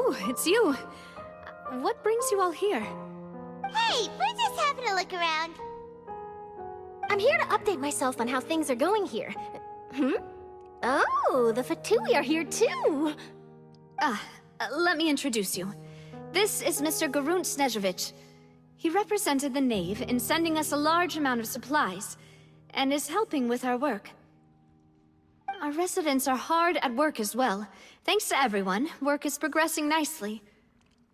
Oh, it's you. What brings you all here? Hey, we're just having a look around. I'm here to update myself on how things are going here. Oh, the Fatui are here too! Let me introduce you. This is Mr. Garunt Snežević. He represented the Knave in sending us a large amount of supplies, and is helping with our work. Our residents are hard at work as well. Thanks to everyone, work is progressing nicely.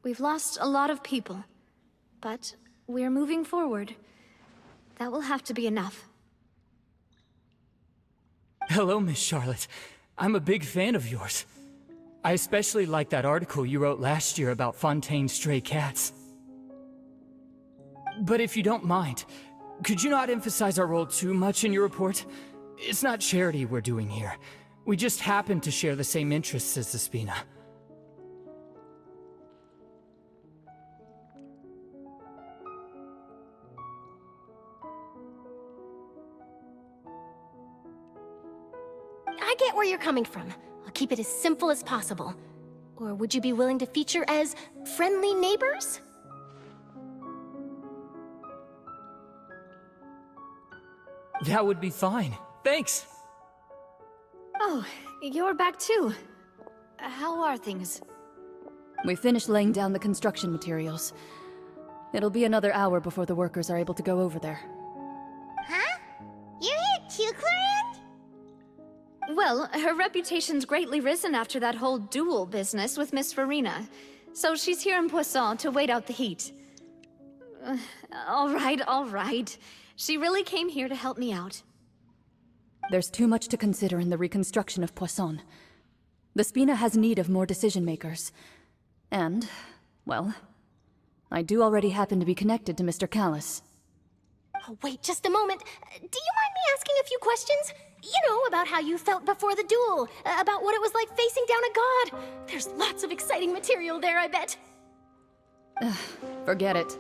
We've lost a lot of people, but we're moving forward. That will have to be enough. Hello, Miss Charlotte. I'm a big fan of yours. I especially like that article you wrote last year about Fontaine's stray cats. But if you don't mind, could you not emphasize our role too much in your report? It's not charity we're doing here. We just happen to share the same interests as the Spina. I get where you're coming from. I'll keep it as simple as possible. Or would you be willing to feature as friendly neighbors? That would be fine. Thanks! Oh, you're back too. How are things? We finished laying down the construction materials. It'll be another hour before the workers are able to go over there. Huh? You're here too, Clorinde? Well, her reputation's greatly risen after that whole duel business with Miss Farina. So she's here in Poisson to wait out the heat. All right. She really came here to help me out. There's too much to consider in the reconstruction of Poisson. The Spina has need of more decision-makers. And, well, I do already happen to be connected to Mr. Callis. Oh, wait just a moment. Do you mind me asking a few questions? You know, about how you felt before the duel, about what it was like facing down a god. There's lots of exciting material there, I bet. Forget it.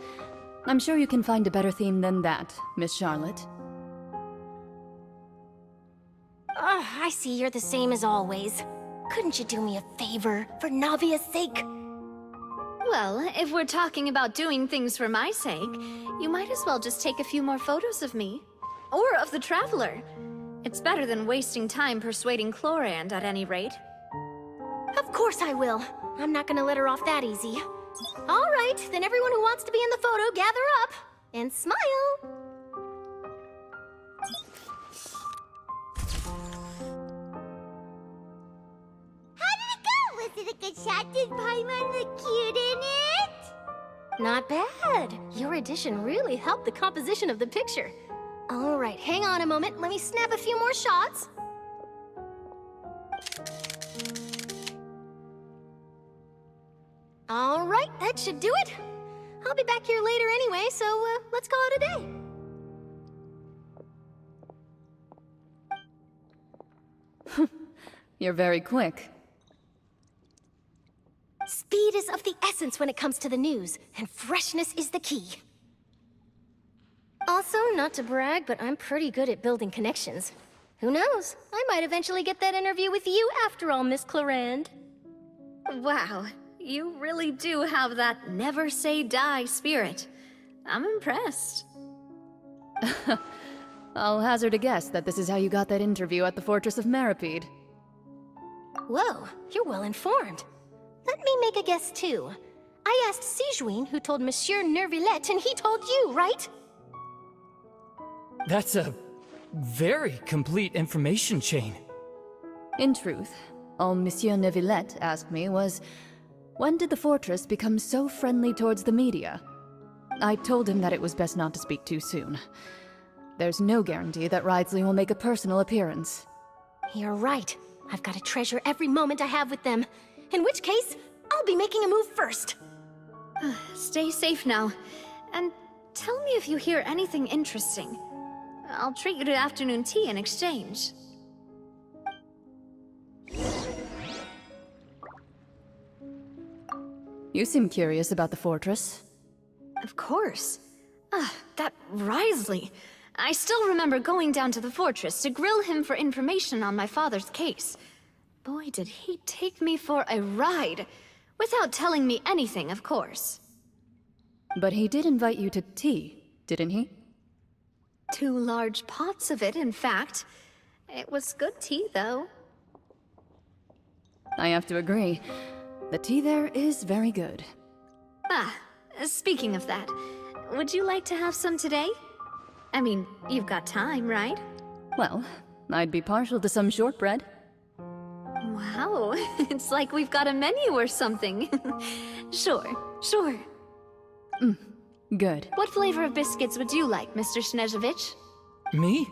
I'm sure you can find a better theme than that, Miss Charlotte. I see you're the same as always. Couldn't you do me a favor, for Navia's sake? Well, if we're talking about doing things for my sake, you might as well just take a few more photos of me. Or of the Traveler. It's better than wasting time persuading Clorinde, at any rate. Of course I will. I'm not gonna let her off that easy. All right, then everyone who wants to be in the photo, gather up. And smile. Was it a good shot? Did Paimon look cute in it? Not bad. Your addition really helped the composition of the picture. All right, hang on a moment. Let me snap a few more shots. All right, that should do it. I'll be back here later anyway, so let's call it a day. You're very quick. Speed is of the essence when it comes to the news, and freshness is the key. Also, not to brag, but I'm pretty good at building connections. Who knows? I might eventually get that interview with you after all, Miss Clorinde. Wow, you really do have that never say die spirit. I'm impressed. I'll hazard a guess that this is how you got that interview at the Fortress of Meripede. Whoa, you're well informed. Let me make a guess too. I asked Sijuin who told Monsieur Neuvillette, and he told you, right? That's a very complete information chain. In truth, all Monsieur Neuvillette asked me was, when did the Fortress become so friendly towards the media? I told him that it was best not to speak too soon. There's no guarantee that Wriothesley will make a personal appearance. You're right. I've got to treasure every moment I have with them. In which case, I'll be making a move first. Stay safe now. And tell me if you hear anything interesting. I'll treat you to afternoon tea in exchange. You seem curious about the fortress. Of course. That Wriothesley. I still remember going down to the fortress to grill him for information on my father's case. Boy, did he take me for a ride. Without telling me anything, of course. But he did invite you to tea, didn't he? 2 large pots of it, in fact. It was good tea, though. I have to agree. The tea there is very good. Ah, speaking of that, would you like to have some today? I mean, you've got time, right? Well, I'd be partial to some shortbread. Wow, it's like we've got a menu or something. Sure. Good. What flavor of biscuits would you like, Mr. Snezhovich? Me?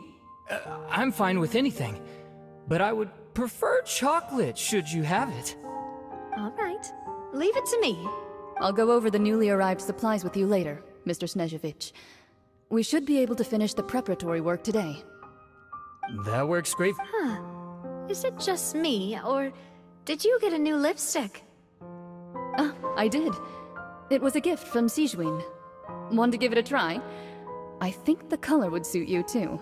I'm fine with anything. But I would prefer chocolate, should you have it. All right. Leave it to me. I'll go over the newly arrived supplies with you later, Mr. Snezhovich. We should be able to finish the preparatory work today. That works great. Is it just me, or did you get a new lipstick? Ah, I did. It was a gift from Sijuin. Want to give it a try? I think the color would suit you, too.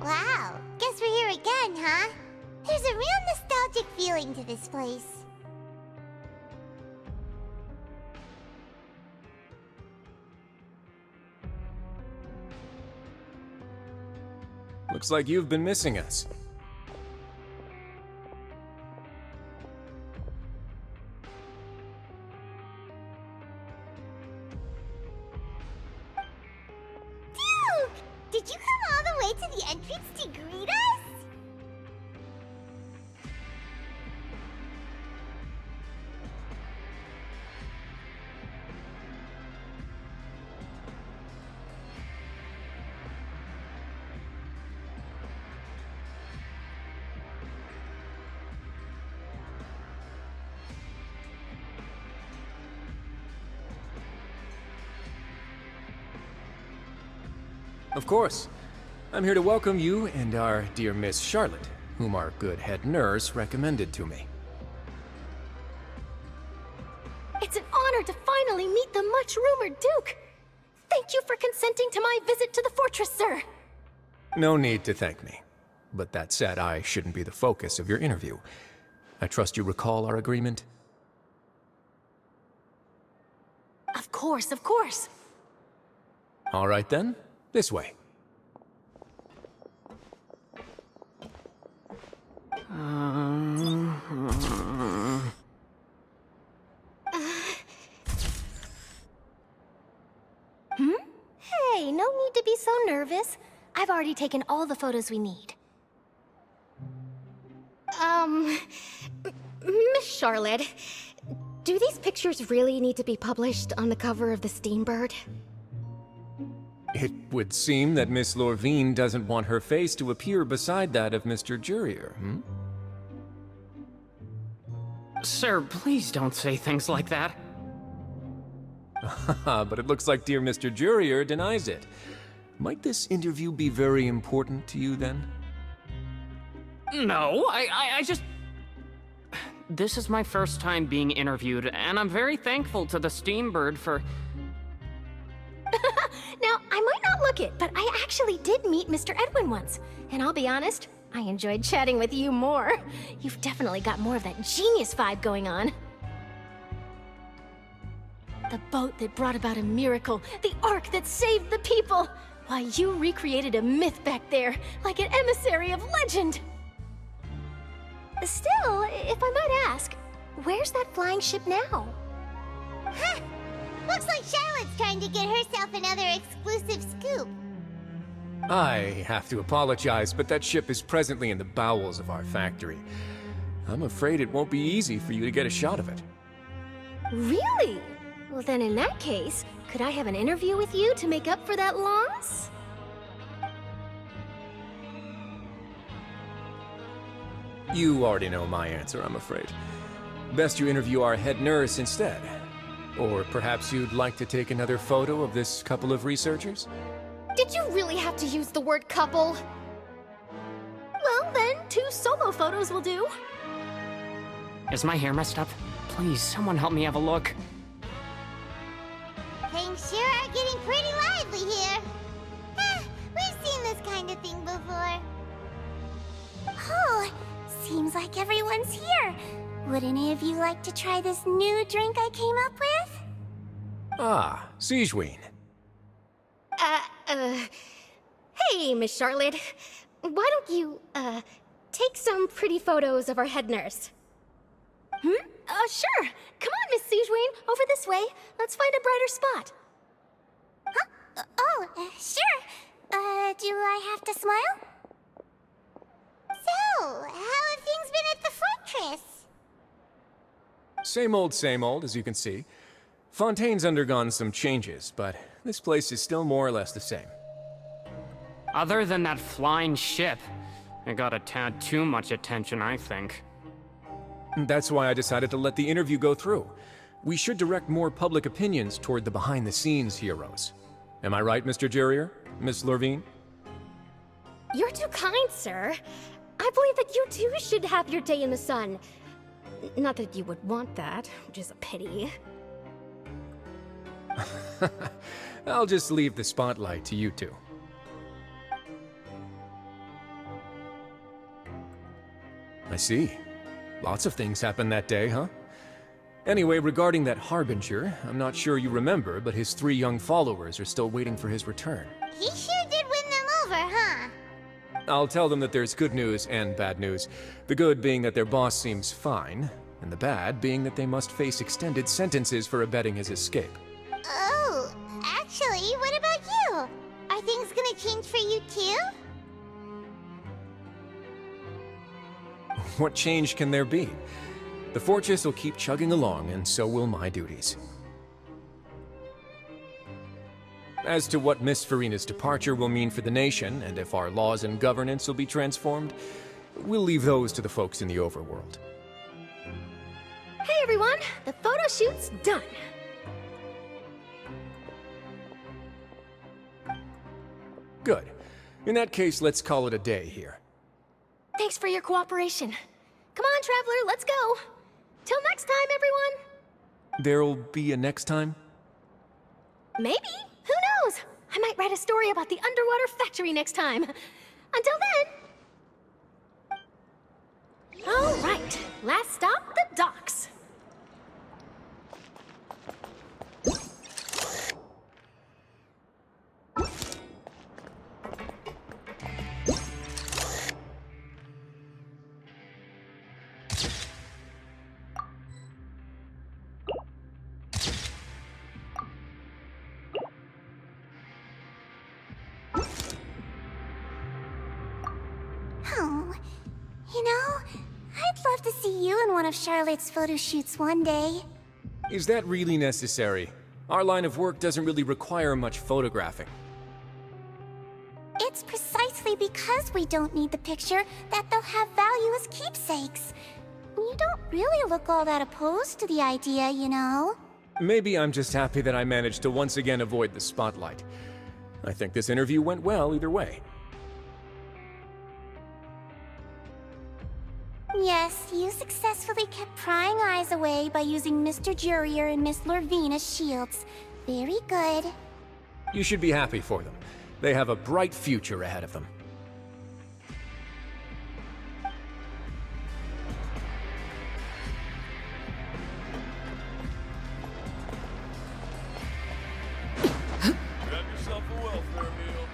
Wow, guess we're here again, huh? There's a real nostalgic feeling to this place. Looks like you've been missing us. Duke! Did you come all the way to the entrance to greet us? Of course. I'm here to welcome you and our dear Miss Charlotte, whom our good head nurse recommended to me. It's an honor to finally meet the much-rumored Duke. Thank you for consenting to my visit to the fortress, sir. No need to thank me. But that said, I shouldn't be the focus of your interview. I trust you recall our agreement? Of course, of course. All right then, this way. Hey, no need to be so nervous. I've already taken all the photos we need. Miss Charlotte, do these pictures really need to be published on the cover of the Steambird? It would seem that Miss Lorvine doesn't want her face to appear beside that of Mr. Jurier, hmm? Sir, please don't say things like that. But it looks like dear Mr. Jurier denies it. Might this interview be very important to you, then? No, I just... This is my first time being interviewed, and I'm very thankful to the Steambird for... Now, I might not look it, but I actually did meet Mr. Edwin once. And I'll be honest, I enjoyed chatting with you more. You've definitely got more of that genius vibe going on. The boat that brought about a miracle, the ark that saved the people. Why, you recreated a myth back there, like an emissary of legend. Still, if I might ask, where's that flying ship now? Huh. Looks like Charlotte's trying to get herself another exclusive scoop. I have to apologize, but that ship is presently in the bowels of our factory. I'm afraid it won't be easy for you to get a shot of it. Really? Well, then in that case, could I have an interview with you to make up for that loss? You already know my answer, I'm afraid. Best you interview our head nurse instead. Or perhaps you'd like to take another photo of this couple of researchers? Did you really have to use the word couple? Well, then, 2 solo photos will do. Is my hair messed up? Please, someone help me have a look. Things sure are getting pretty lively here. We've seen this kind of thing before. Oh, seems like everyone's here. Would any of you like to try this new drink I came up with? Ah, Siegeween. Hey, Miss Charlotte. Why don't you, take some pretty photos of our head nurse? Sure. Come on, Miss Siegeween. Over this way. Let's find a brighter spot. Huh? Sure. Do I have to smile? So, how have things been at the fortress? Same old, as you can see. Fontaine's undergone some changes, but this place is still more or less the same. Other than that flying ship, it got a tad too much attention, I think. That's why I decided to let the interview go through. We should direct more public opinions toward the behind-the-scenes heroes. Am I right, Mr. Jurier? Miss Lorvine? You're too kind, sir. I believe that you too should have your day in the sun. Not that you would want that, which is a pity. I'll just leave the spotlight to you two. I see. Lots of things happened that day, huh? Anyway, regarding that Harbinger, I'm not sure you remember, but his 3 young followers are still waiting for his return. He sure did win them over, huh? I'll tell them that there's good news and bad news. The good being that their boss seems fine, and the bad being that they must face extended sentences for abetting his escape. Oh, actually, what about you? Are things gonna change for you too? What change can there be? The fortress will keep chugging along, and so will my duties. As to what Miss Farina's departure will mean for the nation, and if our laws and governance will be transformed, we'll leave those to the folks in the overworld. Hey everyone, the photo shoot's done. Good. In that case, let's call it a day here. Thanks for your cooperation. Come on, Traveler, let's go. Till next time, everyone. There'll be a next time? Maybe. Who knows? I might write a story about the underwater factory next time. Until then. All right, last stop, the docks. Oh, you know, I'd love to see you in one of Charlotte's photo shoots one day. Is that really necessary? Our line of work doesn't really require much photographing. It's precisely because we don't need the picture that they'll have value as keepsakes. You don't really look all that opposed to the idea, you know? Maybe I'm just happy that I managed to once again avoid the spotlight. I think this interview went well either way. Yes, you successfully kept prying eyes away by using Mr. Jurier and Miss Lorvine as shields. Very good. You should be happy for them. They have a bright future ahead of them. Grab yourself a welfare meal.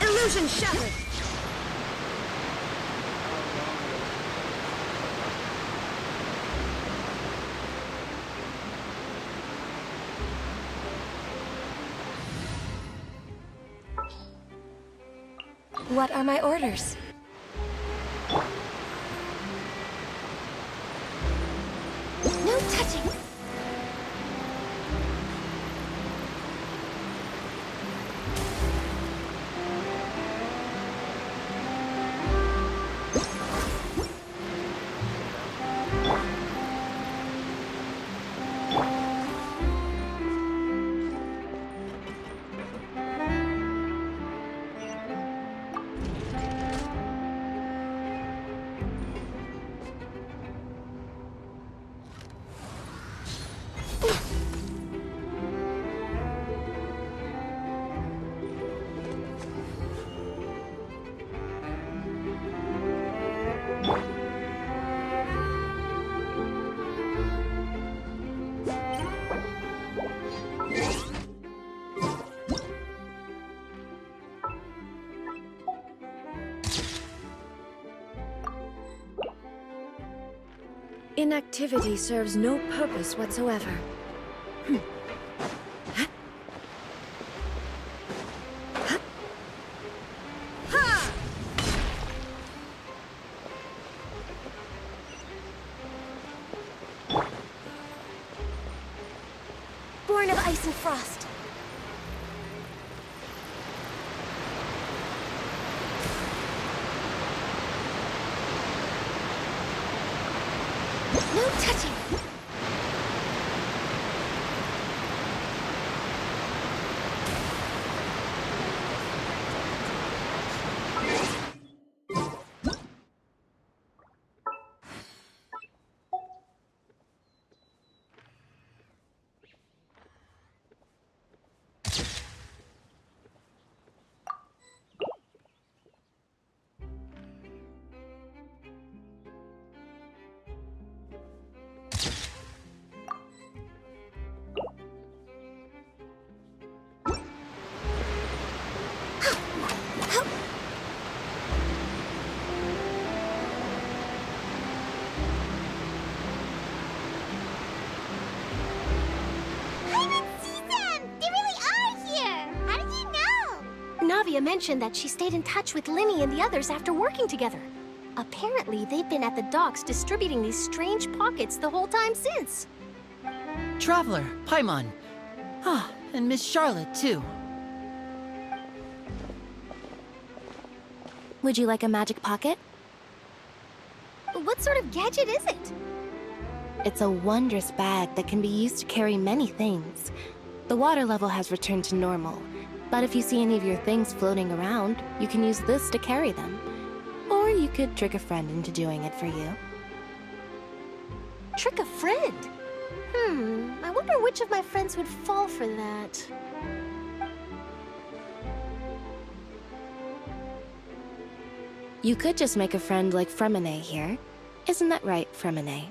Illusion shattered! What are my orders? No touching! Inactivity serves no purpose whatsoever. Born of ice and frost. No touching! Navia mentioned that she stayed in touch with Linny and the others after working together. Apparently, they've been at the docks distributing these strange pockets the whole time since. Traveler, Paimon. Ah, and Miss Charlotte, too. Would you like a magic pocket? What sort of gadget is it? It's a wondrous bag that can be used to carry many things. The water level has returned to normal, but if you see any of your things floating around, you can use this to carry them. Or you could trick a friend into doing it for you. Trick a friend? I wonder which of my friends would fall for that. You could just make a friend like Fremine here. Isn't that right, Fremine?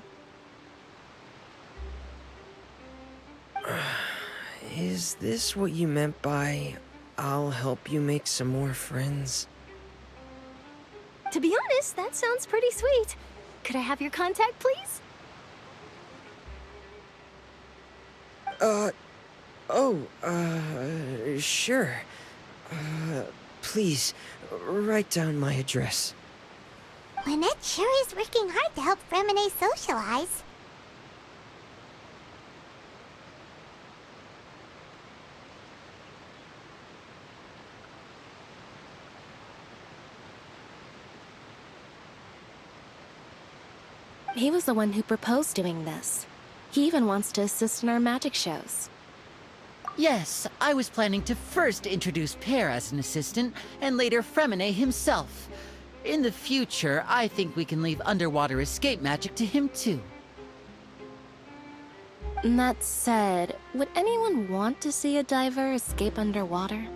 Is this what you meant by, I'll help you make some more friends? To be honest, that sounds pretty sweet. Could I have your contact, please? Sure. Please, write down my address. Lynette sure is working hard to help Fremine socialize. He was the one who proposed doing this. He even wants to assist in our magic shows. Yes, I was planning to first introduce Pear as an assistant, and later Fremine himself. In the future, I think we can leave underwater escape magic to him too. That said, would anyone want to see a diver escape underwater?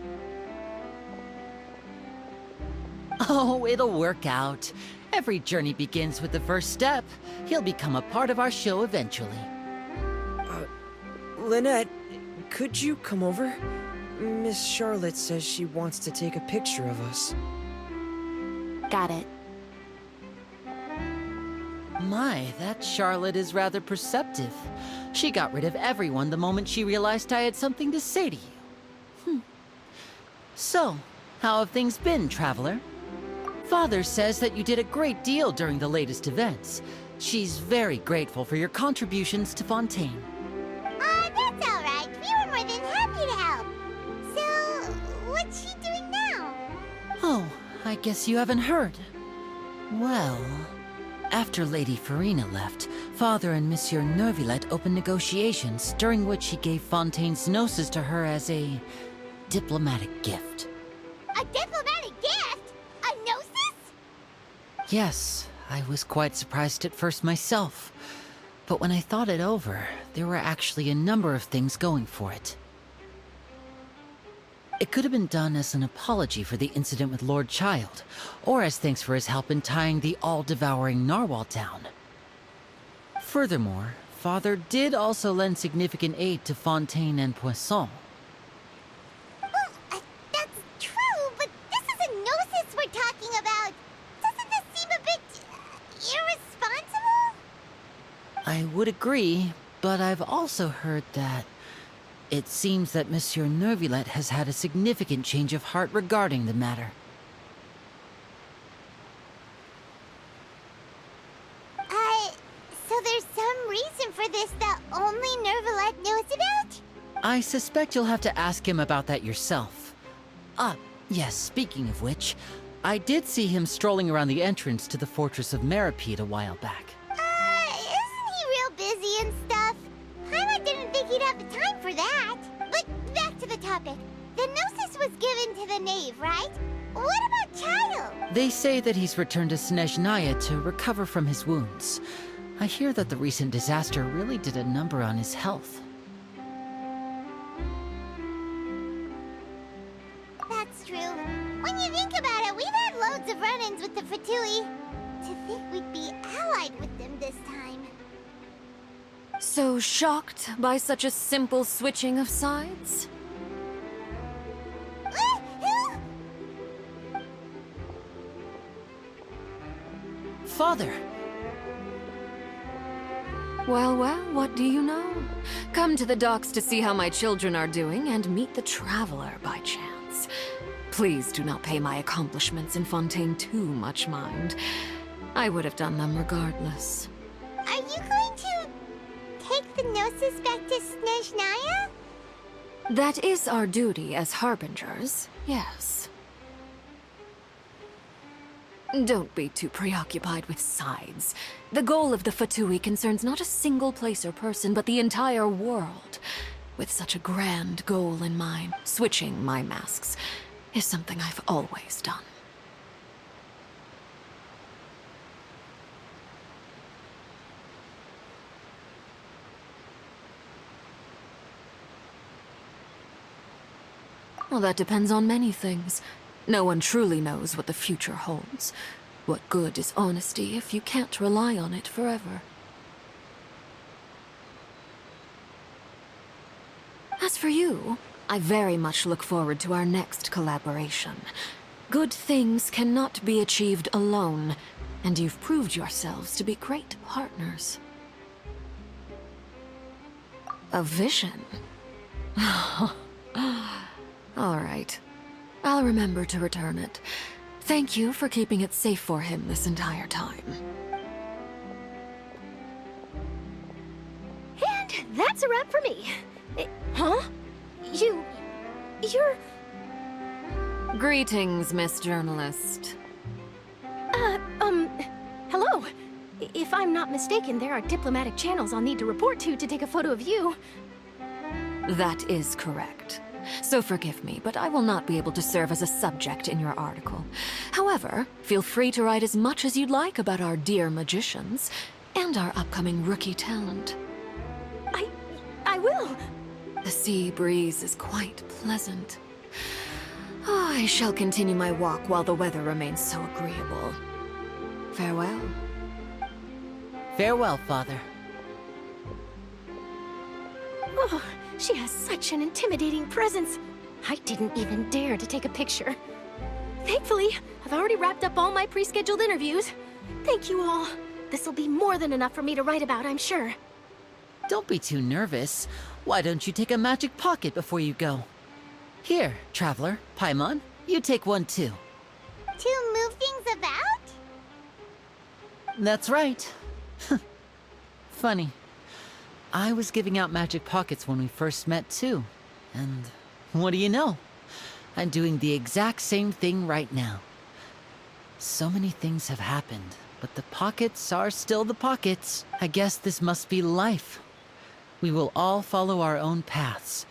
Oh, it'll work out. Every journey begins with the first step. He'll become a part of our show eventually. Lynette, could you come over? Miss Charlotte says she wants to take a picture of us. Got it. My, that Charlotte is rather perceptive. She got rid of everyone the moment she realized I had something to say to you. So, how have things been, Traveler? Father says that you did a great deal during the latest events. She's very grateful for your contributions to Fontaine. That's all right. We were more than happy to help. So, what's she doing now? Oh, I guess you haven't heard. Well, after Lady Farina left, Father and Monsieur Neuvillette opened negotiations, during which he gave Fontaine's gnosis to her as a diplomatic gift. A diplomatic gift? A gnosis? Yes, I was quite surprised at first myself. But when I thought it over, there were actually a number of things going for it. It could have been done as an apology for the incident with Lord Child, or as thanks for his help in tying the all-devouring narwhal down. Furthermore, Father did also lend significant aid to Fontaine and Poisson. Well, that's true, but this is a gnosis we're talking about. Doesn't this seem a bit irresponsible? I would agree, but I've also heard that it seems that Monsieur Neuvillette has had a significant change of heart regarding the matter. So there's some reason for this that only Neuvillette knows about? I suspect you'll have to ask him about that yourself. Yes, speaking of which, I did see him strolling around the entrance to the Fortress of Meripede a while back. Isn't he real busy and stuff? Paimon didn't think he'd have the time for that. But back to the topic. The gnosis was given to the knave, right? What about Child? They say that he's returned to Snezhnaya to recover from his wounds. I hear that the recent disaster really did a number on his health. That's true. When you think about it, we've had loads of run-ins with the Fatui. To think we'd be allied with them this time. So shocked by such a simple switching of sides? Father! Well, well, what do you know? Come to the docks to see how my children are doing and meet the Traveler by chance. Please do not pay my accomplishments in Fontaine too much mind. I would have done them regardless. Are you going to take the gnosis back to Snezhnaya? That is our duty as harbingers, yes. Don't be too preoccupied with sides. The goal of the Fatui concerns not a single place or person, but the entire world. With such a grand goal in mind, switching my masks is something I've always done. Well, that depends on many things. No one truly knows what the future holds. What good is honesty if you can't rely on it forever? As for you, I very much look forward to our next collaboration. Good things cannot be achieved alone, and you've proved yourselves to be great partners. A vision? All right. I'll remember to return it. Thank you for keeping it safe for him this entire time. And that's a wrap for me. Huh? You're... Greetings, Miss Journalist. Hello. If I'm not mistaken, there are diplomatic channels I'll need to report to take a photo of you. That is correct. So forgive me, but I will not be able to serve as a subject in your article. However, feel free to write as much as you'd like about our dear magicians and our upcoming rookie talent. I will. The sea breeze is quite pleasant. Oh, I shall continue my walk while the weather remains so agreeable. Farewell. Farewell, Father. Oh, she has such an intimidating presence. I didn't even dare to take a picture. Thankfully, I've already wrapped up all my pre-scheduled interviews. Thank you all. This'll be more than enough for me to write about, I'm sure. Don't be too nervous. Why don't you take a magic pocket before you go? Here, Traveler, Paimon, you take one too. To move things about? That's right. Funny. I was giving out magic pockets when we first met too. And what do you know? I'm doing the exact same thing right now. So many things have happened, but the pockets are still the pockets. I guess this must be life. We will all follow our own paths,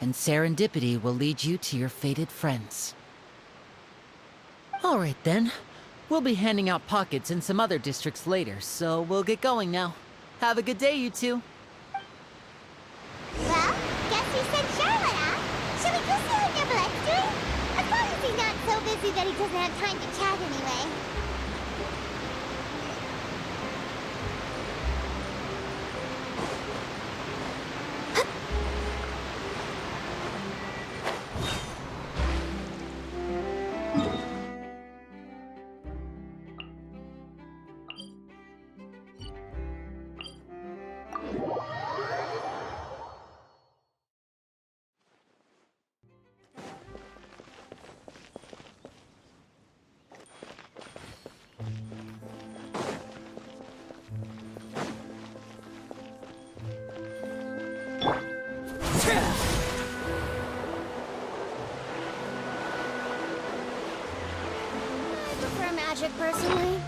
and serendipity will lead you to your fated friends. All right then. We'll be handing out pockets in some other districts later, so we'll get going now. Have a good day, you two. Well, guess we sent Charlotte off. Should we go see how Neverlette's doing? As long as he's not so busy that he doesn't have time to chat anyway. Magic, personally.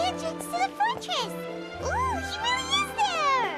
Entrance to the fortress! Ooh, he really is there!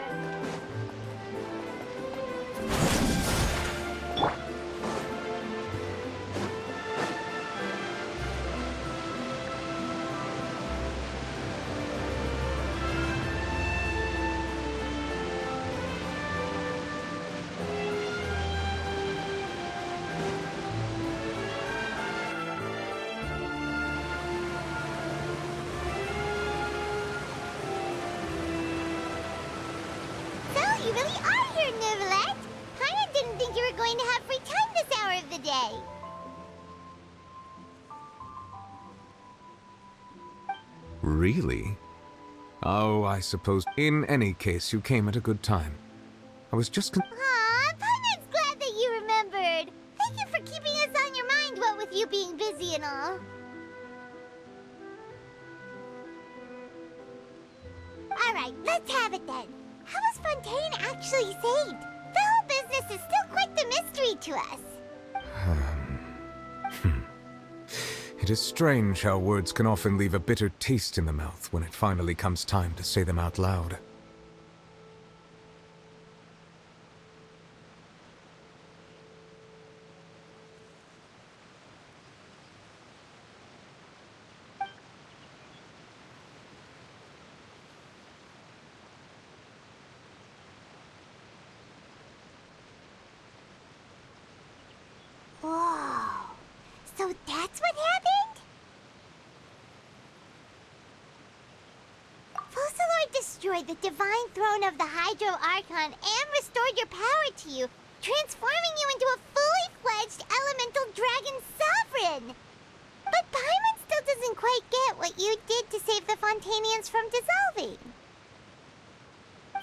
You really are here, Neverlet! Paimon didn't think you were going to have free time this hour of the day. Really? Oh, I suppose. In any case, you came at a good time. I was just Aw, Paimon's glad that you remembered. Thank you for keeping us on your mind, what with you being busy and all. Alright, let's have it then. How was Fontaine actually saved? The whole business is still quite the a mystery to us. It is strange how words can often leave a bitter taste in the mouth when it finally comes time to say them out loud. Whoa. So that's what happened? Focalor destroyed the divine throne of the Hydro Archon and restored your power to you, transforming you into a fully fledged elemental dragon sovereign. But Paimon still doesn't quite get what you did to save the Fontainians from dissolving.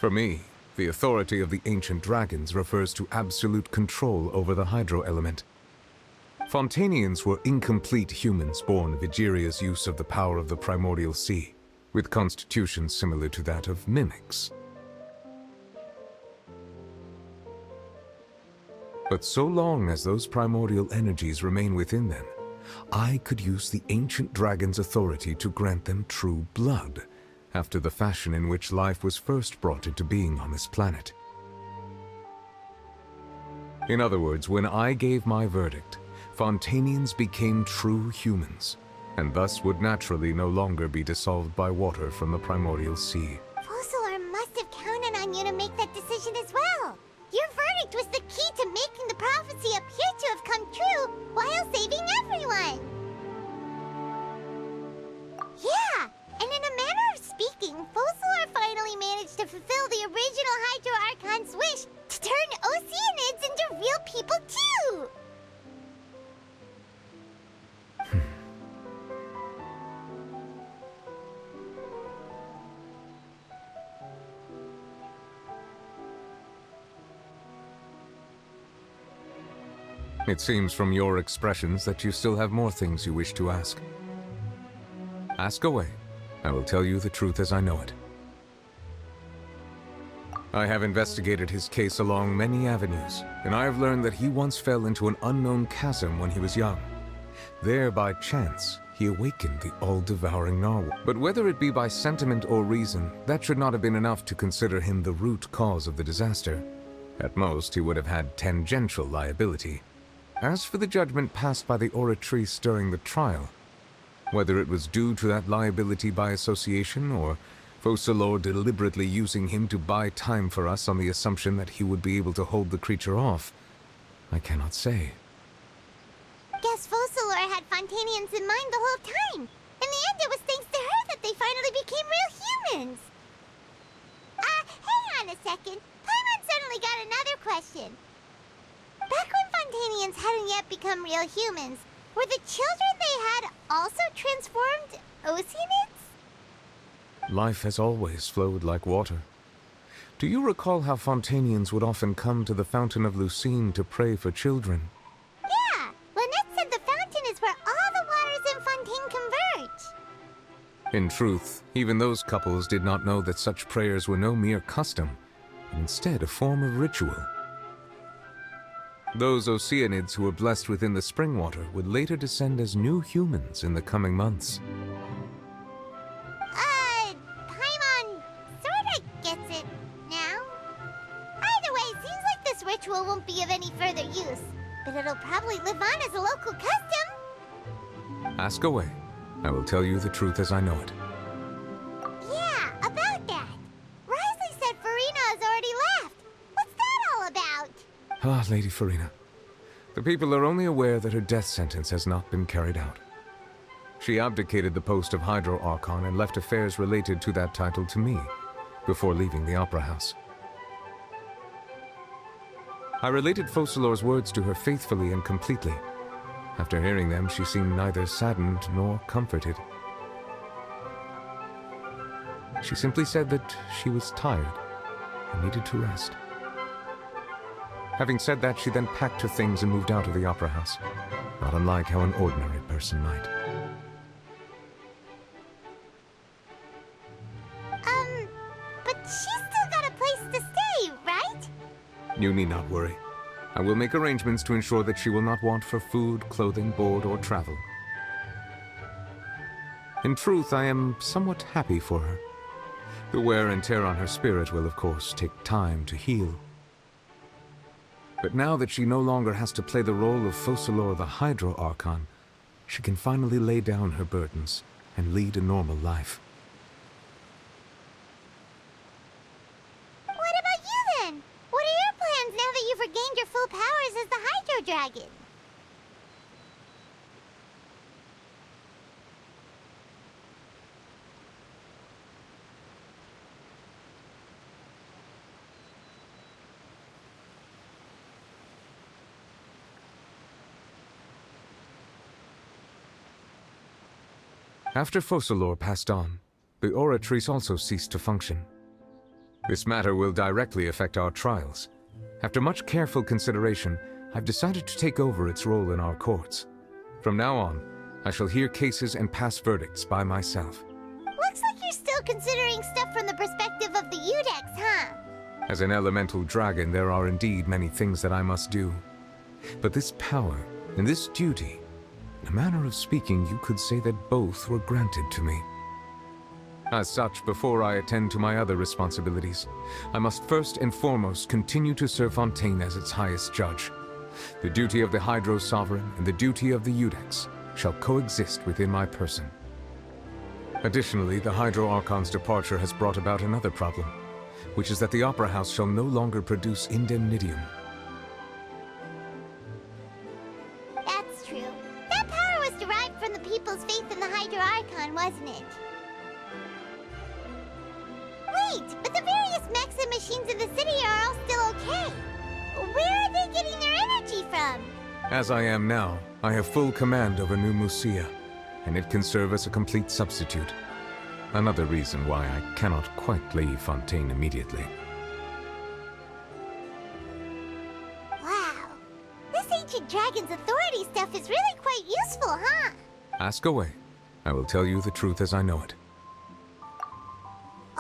For me, the authority of the ancient dragons refers to absolute control over the hydro element. Fontainians were incomplete humans born of Egeria's use of the power of the primordial sea, with constitutions similar to that of mimics. But so long as those primordial energies remain within them, I could use the ancient dragon's authority to grant them true blood, after the fashion in which life was first brought into being on this planet. In other words, when I gave my verdict, Fontainians became true humans, and thus would naturally no longer be dissolved by water from the primordial sea. Focalor must have counted on you to make that decision as well. Your verdict was the key to making the prophecy appear to have come true while saving everyone. Yeah, and in a manner of speaking, Focalor finally managed to fulfill the original Hydro Archon's wish to turn Oceanids into real people too! It seems from your expressions that you still have more things you wish to ask. Ask away. I will tell you the truth as I know it. I have investigated his case along many avenues, and I have learned that he once fell into an unknown chasm when he was young. There, by chance, he awakened the all-devouring narwhal. But whether it be by sentiment or reason, that should not have been enough to consider him the root cause of the disaster. At most, he would have had tangential liability. As for the judgment passed by the Oratrice during the trial, whether it was due to that liability by association, or Focalor deliberately using him to buy time for us on the assumption that he would be able to hold the creature off, I cannot say. Guess Focalor had Fontainians in mind the whole time. In the end, it was thanks to her that they finally became real humans. Hang on a second. Paimon suddenly got another question. Back when Fontainians hadn't yet become real humans, were the children they had also transformed Oceanids? Life has always flowed like water. Do you recall how Fontainians would often come to the Fountain of Lucine to pray for children? Yeah, Lynette said the fountain is where all the waters in Fontaine converge. In truth, even those couples did not know that such prayers were no mere custom, but instead a form of ritual. Those Oceanids who were blessed within the spring water would later descend as new humans in the coming months. Paimon sorta gets it now. Either way, seems like this ritual won't be of any further use, but it'll probably live on as a local custom. Ask away. I will tell you the truth as I know it. Yeah, about that. Risley said Farina has already left. What's that all about? Ah, Lady Farina. The people are only aware that her death sentence has not been carried out. She abdicated the post of Hydro Archon and left affairs related to that title to me, before leaving the Opera House. I related Focalor's words to her faithfully and completely. After hearing them, she seemed neither saddened nor comforted. She simply said that she was tired and needed to rest. Having said that, she then packed her things and moved out of the Opera House, not unlike how an ordinary person might. But she's still got a place to stay, right? You need not worry. I will make arrangements to ensure that she will not want for food, clothing, board, or travel. In truth, I am somewhat happy for her. The wear and tear on her spirit will, of course, take time to heal. But now that she no longer has to play the role of Focalor the Hydro Archon, she can finally lay down her burdens and lead a normal life. What about you then? What are your plans now that you've regained your full powers as the Hydro Dragon? After Focalor passed on, the Oratrice also ceased to function. This matter will directly affect our trials. After much careful consideration, I've decided to take over its role in our courts. From now on, I shall hear cases and pass verdicts by myself. Looks like you're still considering stuff from the perspective of the Udex, huh? As an elemental dragon, there are indeed many things that I must do. But this power and this duty, in a manner of speaking, you could say that both were granted to me. As such, before I attend to my other responsibilities, I must first and foremost continue to serve Fontaine as its highest judge. The duty of the Hydro Sovereign and the duty of the Udex shall coexist within my person. Additionally, the Hydro Archon's departure has brought about another problem, which is that the Opera House shall no longer produce indemnitium. That's true. That power was derived from the people's faith in the Hydro Archon, wasn't it? Wait, but the various mechs and machines in the city are all still okay. Where are they getting their energy from? As I am now, I have full command over New Musia, and it can serve as a complete substitute. Another reason why I cannot quite leave Fontaine immediately. Wow. This ancient dragon's authority stuff is really quite useful, huh? Ask away. I will tell you the truth as I know it.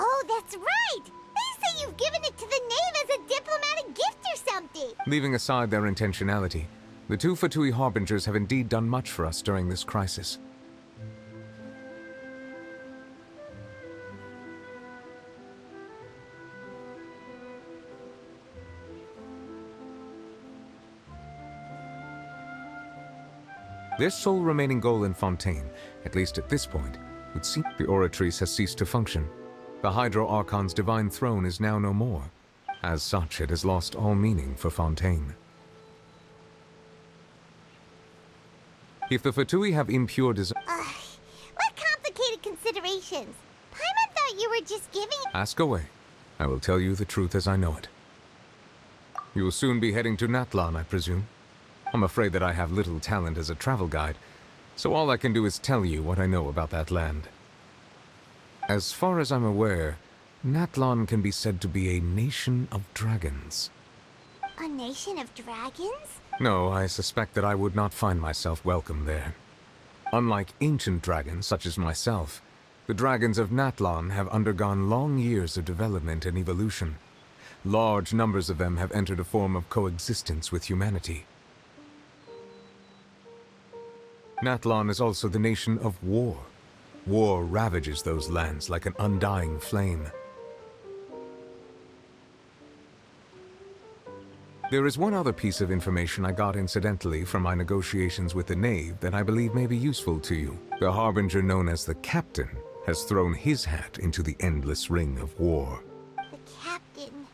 Oh, that's right! They say you've given it to the knave as a diplomatic gift or something! Leaving aside their intentionality, the two Fatui Harbingers have indeed done much for us during this crisis. Their sole remaining goal in Fontaine, at least at this point, would seem the Oratrice has ceased to function. The Hydro Archon's divine throne is now no more. As such, it has lost all meaning for Fontaine. If the Fatui have impure desire... What complicated considerations? Paimon thought you were just giving... Ask away. I will tell you the truth as I know it. You will soon be heading to Natlan, I presume. I'm afraid that I have little talent as a travel guide, so all I can do is tell you what I know about that land. As far as I'm aware, Natlan can be said to be a nation of dragons. A nation of dragons? No, I suspect that I would not find myself welcome there. Unlike ancient dragons such as myself, the dragons of Natlan have undergone long years of development and evolution. Large numbers of them have entered a form of coexistence with humanity. Natlan is also the nation of war. War ravages those lands like an undying flame. There is one other piece of information I got incidentally from my negotiations with the Knave that I believe may be useful to you. The Harbinger known as the Captain has thrown his hat into the endless ring of war. The Captain.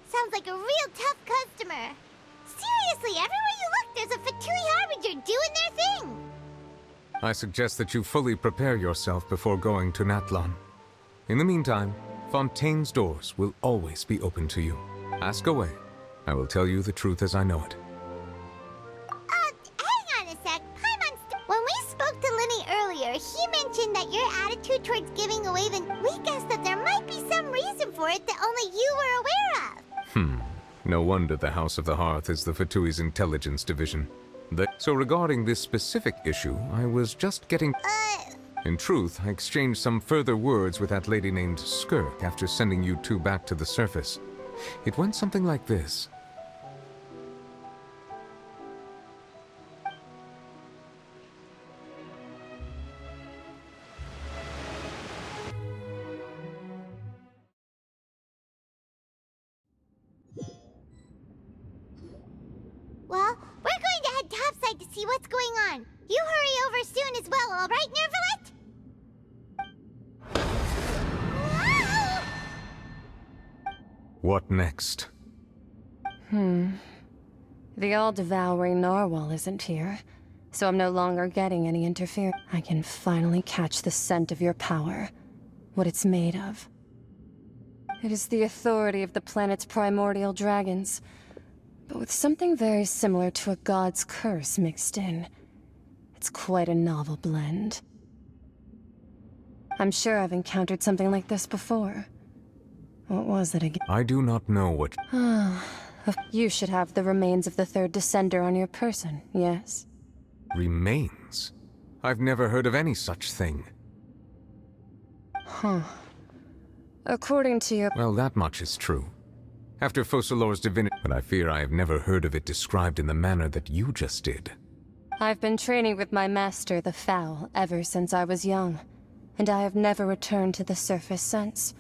Sounds like a real tough customer. Seriously, everywhere you look, there's a Fatui Harbinger doing their thing. I suggest that you fully prepare yourself before going to Natlan. In the meantime, Fontaine's doors will always be open to you. Ask away. I will tell you the truth as I know it. Hang on a sec. When we spoke to Linny earlier, he mentioned that your attitude towards giving away we guessed that there might be some reason for it that only you were aware of. No wonder the House of the Hearth is the Fatui's intelligence division. So regarding this specific issue, I was just getting... In truth, I exchanged some further words with that lady named Skirk after sending you two back to the surface. It went something like this. outside to see what's going on. You hurry over soon as well, all right, Nervalet? Whoa! What next? The all-devouring narwhal isn't here, so I'm no longer getting any interference. I can finally catch the scent of your power, what it's made of. It is the authority of the planet's primordial dragons, but with something very similar to a god's curse mixed in. It's quite a novel blend. I'm sure I've encountered something like this before. What was it again? I do not know what... You should have the remains of the third descender on your person, yes? Remains? I've never heard of any such thing. According to your... Well, that much is true. After Focalor's divinity, but I fear I have never heard of it described in the manner that you just did. I've been training with my master, the Fowl, ever since I was young, and I have never returned to the surface since.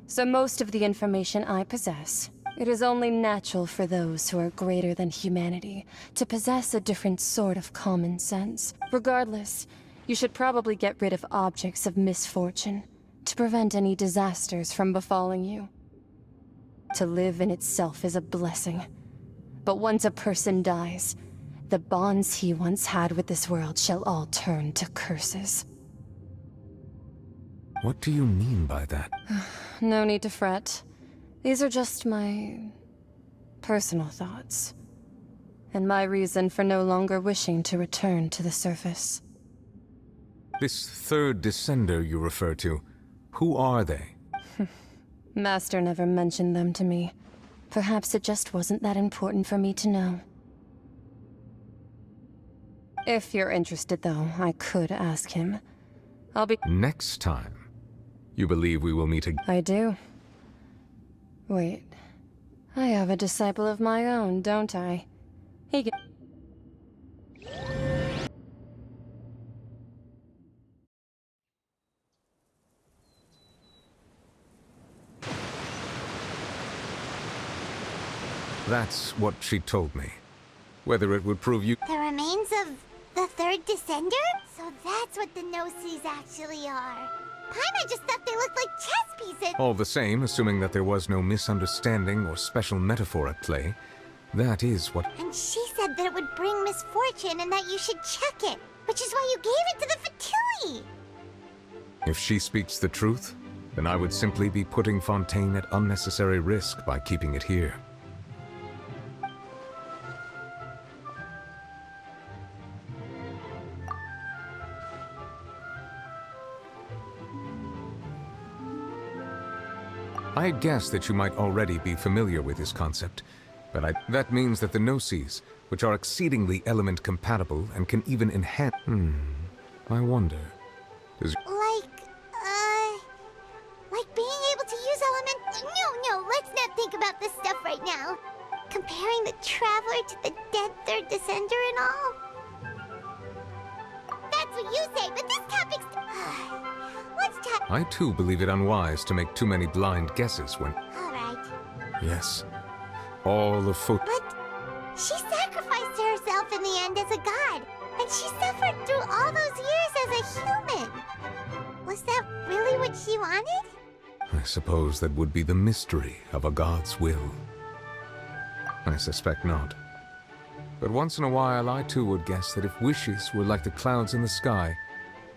So most of the information I possess, it is only natural for those who are greater than humanity to possess a different sort of common sense. Regardless, you should probably get rid of objects of misfortune to prevent any disasters from befalling you. To live in itself is a blessing, but once a person dies, the bonds he once had with this world shall all turn to curses. What do you mean by that? No need to fret. These are just my personal thoughts, and my reason for no longer wishing to return to the surface. This third descender you refer to, who are they? Master never mentioned them to me. Perhaps it just wasn't that important for me to know. If you're interested, though, I could ask him. I'll be... Next time. You believe we will meet again? I do. Wait. I have a disciple of my own, don't I? He can... That's what she told me. Whether it would prove you... The remains of the third descender? So that's what the Gnosis actually are. Paimon just thought they looked like chess pieces. All the same, assuming that there was no misunderstanding or special metaphor at play, that is what... And she said that it would bring misfortune and that you should check it, which is why you gave it to the Fatui. If she speaks the truth, then I would simply be putting Fontaine at unnecessary risk by keeping it here. I had guessed that you might already be familiar with this concept, but that means that the Gnosis, which are exceedingly element-compatible and can even enhance... I wonder... Like being able to use element... No, let's not think about this stuff right now. Comparing the Traveler to the dead third descender and all. That's what you say, but this topic's... Let's talk... I too believe it unwise to make too many blind guesses when... Alright. Yes. All the But she sacrificed herself in the end as a god, and she suffered through all those years as a human. Was that really what she wanted? I suppose that would be the mystery of a god's will. I suspect not. But once in a while I too would guess that if wishes were like the clouds in the sky,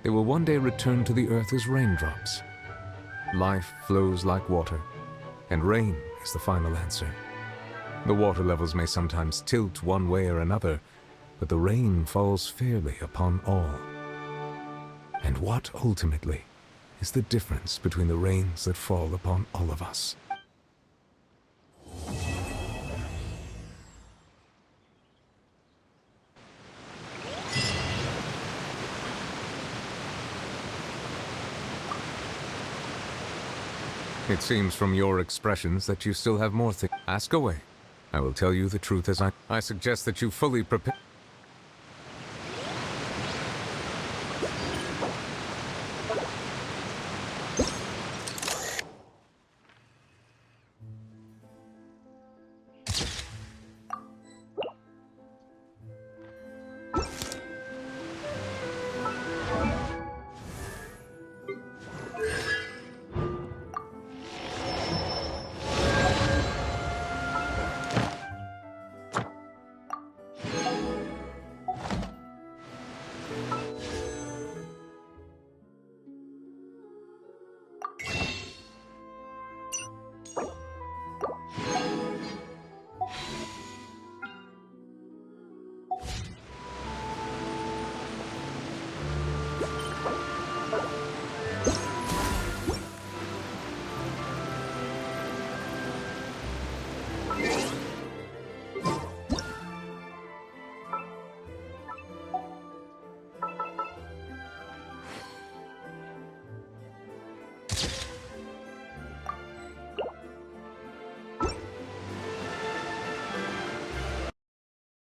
they will one day return to the earth as raindrops. Life flows like water, and rain is the final answer. The water levels may sometimes tilt one way or another, but the rain falls fairly upon all. And what, ultimately, is the difference between the rains that fall upon all of us? It seems from your expressions that you still have more things. Ask away. I will tell you the truth as I suggest that you fully prepare.